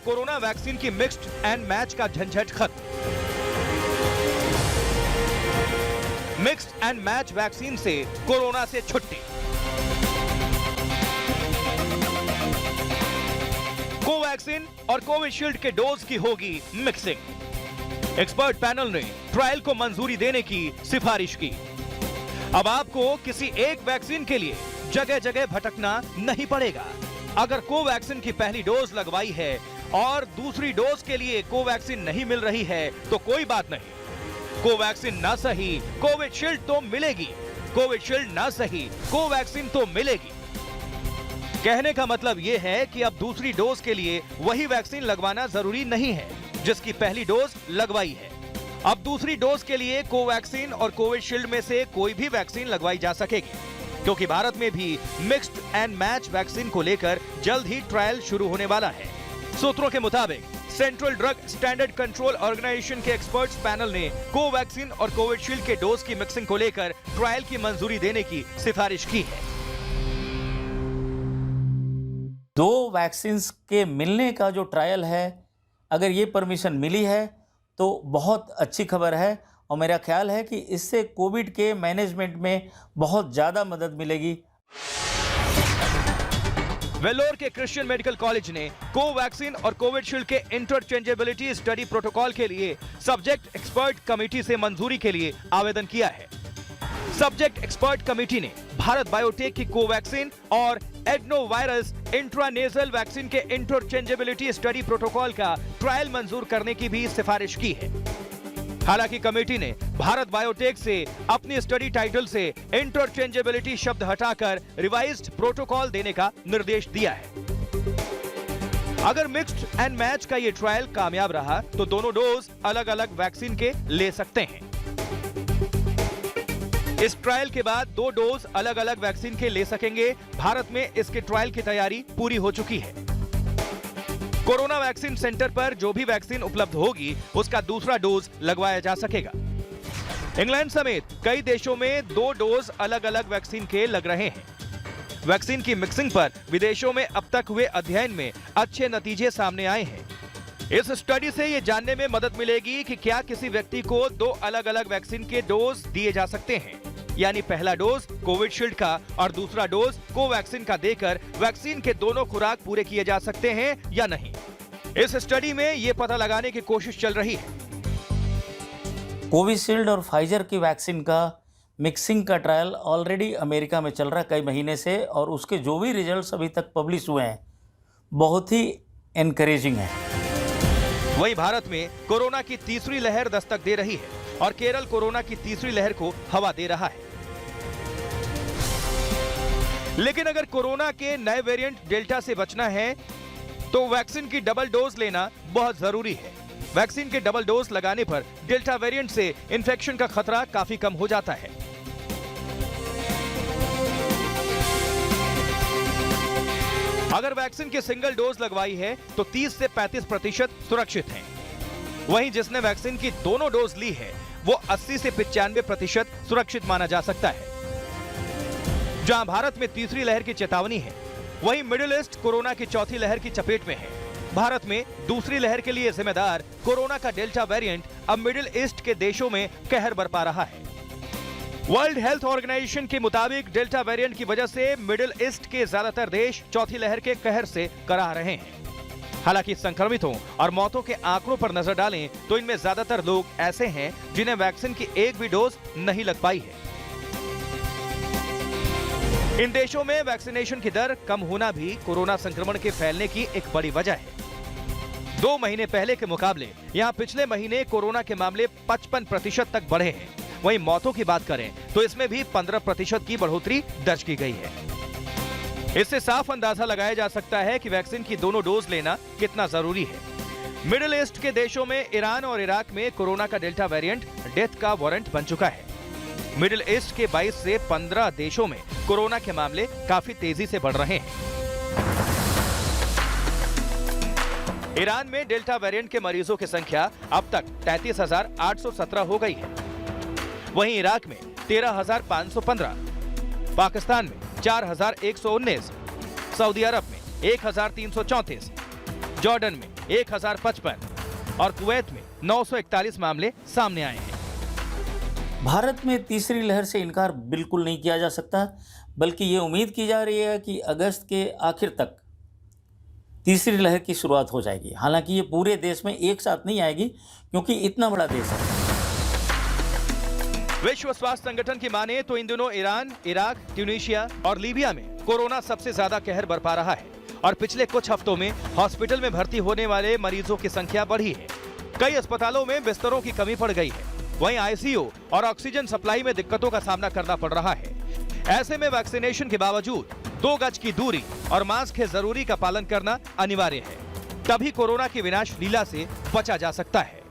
Corona vaccine की mixed and match का झंझट खत्म। मिक्स्ड एंड मैच वैक्सीन से कोरोना से छुट्टी। कोवैक्सीन और कोविशील्ड के डोज की होगी मिक्सिंग। एक्सपर्ट पैनल ने ट्रायल को मंजूरी देने की सिफारिश की। अब आपको किसी एक वैक्सीन के लिए जगह जगह भटकना नहीं पड़ेगा। अगर कोवैक्सीन की पहली डोज लगवाई है और दूसरी डोज के लिए कोवैक्सीन नहीं मिल रही है तो कोई बात नहीं, कोवैक्सीन ना सही कोविशील्ड तो मिलेगी, कोविशील्ड ना सही कोवैक्सीन तो मिलेगी। कहने का मतलब यह है कि अब दूसरी डोज के लिए वही वैक्सीन लगवाना जरूरी नहीं है जिसकी पहली डोज लगवाई है। अब दूसरी डोज के लिए कोवैक्सीन और कोविशील्ड में से कोई भी वैक्सीन लगवाई जा सकेगी, क्योंकि भारत में भी मिक्स्ड एंड मैच वैक्सीन को लेकर जल्द ही ट्रायल शुरू होने वाला है। सूत्रों के मुताबिक central drug standard control organisation के एक्सपर्ट्स पैनल ने कोवैक्सीन और कोविशील्ड के डोज की मिक्सिंग को लेकर ट्रायल की मंजूरी देने की सिफारिश की है। दो वैक्सीन्स के मिलने का जो ट्रायल है, अगर ये परमिशन मिली है तो बहुत अच्छी खबर है और मेरा ख्याल है कि इससे कोविड के मैनेजमेंट में बहुत ज़्यादा मदद मिलेगी। वेल्लोर के क्रिश्चियन मेडिकल कॉलेज ने कोवैक्सीन और कोविशील्ड के इंटरचेंजेबिलिटी स्टडी प्रोटोकॉल के लिए सब्जेक्ट एक्सपर्ट कमेटी से मंजूरी के लिए आवेदन किया है। सब्जेक्ट एक्सपर्ट कमेटी ने भारत बायोटेक की कोवैक्सीन और एडनोवायरस इंट्रानेजल वैक्सीन के इंटरचेंजेबिलिटी स्टडी प्रोटोकॉल का ट्रायल मंजूर करने की भी सिफारिश की है। हालांकि कमेटी ने भारत बायोटेक से अपनी स्टडी टाइटल से इंटरचेंजेबिलिटी शब्द हटाकर रिवाइज्ड प्रोटोकॉल देने का निर्देश दिया है। अगर मिक्स्ड एंड मैच का ये ट्रायल कामयाब रहा तो दोनों डोज अलग अलग वैक्सीन के ले सकते हैं। इस ट्रायल के बाद दो डोज अलग अलग वैक्सीन के ले सकेंगे। भारत में इसके ट्रायल की तैयारी पूरी हो चुकी है। कोरोना वैक्सीन सेंटर पर जो भी वैक्सीन उपलब्ध होगी उसका दूसरा डोज लगवाया जा सकेगा। इंग्लैंड समेत कई देशों में दो डोज अलग अलग वैक्सीन के लग रहे हैं। वैक्सीन की मिक्सिंग पर विदेशों में अब तक हुए अध्ययन में अच्छे नतीजे सामने आए हैं। इस स्टडी से ये जानने में मदद मिलेगी कि क्या किसी व्यक्ति को दो अलग अलग वैक्सीन के डोज दिए जा सकते हैं, यानी पहला डोज कोविशील्ड का और दूसरा डोज कोवैक्सीन का देकर वैक्सीन के दोनों खुराक पूरे किए जा सकते हैं या नहीं। इस स्टडी में ये पता लगाने की कोशिश चल रही है। कोविशील्ड और फाइजर की वैक्सीन का मिक्सिंग का ट्रायल ऑलरेडी अमेरिका में चल रहा है कई महीने से, और उसके जो भी रिजल्ट्स अभी तक पब्लिश हुए हैं बहुत ही एनकरेजिंग है। वहीं भारत में कोरोना की तीसरी लहर दस्तक दे रही है और केरल कोरोना की तीसरी लहर को हवा दे रहा है। लेकिन अगर कोरोना के नए वेरिएंट डेल्टा से बचना है तो वैक्सीन की डबल डोज लेना बहुत जरूरी है। वैक्सीन के डबल डोज लगाने पर डेल्टा वेरिएंट से इंफेक्शन का खतरा काफी कम हो जाता है। अगर वैक्सीन की सिंगल डोज लगवाई है तो 30 से 35% सुरक्षित हैं। वहीं जिसने वैक्सीन की दोनों डोज ली है वो 80 से 95% सुरक्षित माना जा सकता है। जहां भारत में तीसरी लहर की चेतावनी है, वहीं मिडिल ईस्ट कोरोना की चौथी लहर की चपेट में है। भारत में दूसरी लहर के लिए जिम्मेदार कोरोना का डेल्टा वेरिएंट अब मिडिल ईस्ट के देशों में कहर बरपा रहा है। वर्ल्ड हेल्थ ऑर्गेनाइजेशन के मुताबिक डेल्टा वेरिएंट की वजह से मिडिल ईस्ट के ज्यादातर देश चौथी लहर के कहर से कराह रहे हैं। हालांकि संक्रमितों और मौतों के आंकड़ों पर नजर डालें तो इनमें ज्यादातर लोग ऐसे हैं जिन्हें वैक्सीन की एक भी डोज नहीं लग पाई है। इन देशों में वैक्सीनेशन की दर कम होना भी कोरोना संक्रमण के फैलने की एक बड़ी वजह है। 2 महीने पहले के मुकाबले यहां पिछले महीने कोरोना के मामले 55% तक बढ़े हैं। वहीं मौतों की बात करें तो इसमें भी 15% की बढ़ोतरी दर्ज की गई है। इससे साफ अंदाजा लगाया जा सकता है कि वैक्सीन की दोनों डोज लेना कितना जरूरी है। मिडिल ईस्ट के देशों में ईरान और इराक में कोरोना का डेल्टा वेरिएंट डेथ का वारंट बन चुका है। मिडिल ईस्ट के 22 से 15 देशों में कोरोना के मामले काफी तेजी से बढ़ रहे हैं। ईरान में डेल्टा वेरिएंट के मरीजों की संख्या अब तक 33,817 हो गई है। वहीं इराक में 13,515, पाकिस्तान में 4,119, सऊदी अरब में 1,334, जॉर्डन में 1055 और कुवैत में 941 मामले सामने आए हैं। भारत में तीसरी लहर से इनकार बिल्कुल नहीं किया जा सकता, बल्कि ये उम्मीद की जा रही है कि अगस्त के आखिर तक तीसरी लहर की शुरुआत हो जाएगी। हालांकि ये पूरे देश में एक साथ नहीं आएगी, क्योंकि इतना बड़ा देश है। विश्व स्वास्थ्य संगठन की माने तो इन दिनों ईरान, इराक, ट्यूनीशिया और लीबिया में कोरोना सबसे ज्यादा कहर बरपा रहा है और पिछले कुछ हफ्तों में हॉस्पिटल में भर्ती होने वाले मरीजों की संख्या बढ़ी है। कई अस्पतालों में बिस्तरों की कमी पड़ गई है। वहीं आईसीयू और ऑक्सीजन सप्लाई में दिक्कतों का सामना करना पड़ रहा है। ऐसे में वैक्सीनेशन के बावजूद 2 गज की दूरी और मास्क के जरूरी का पालन करना अनिवार्य है, तभी कोरोना की विनाश लीला से बचा जा सकता है।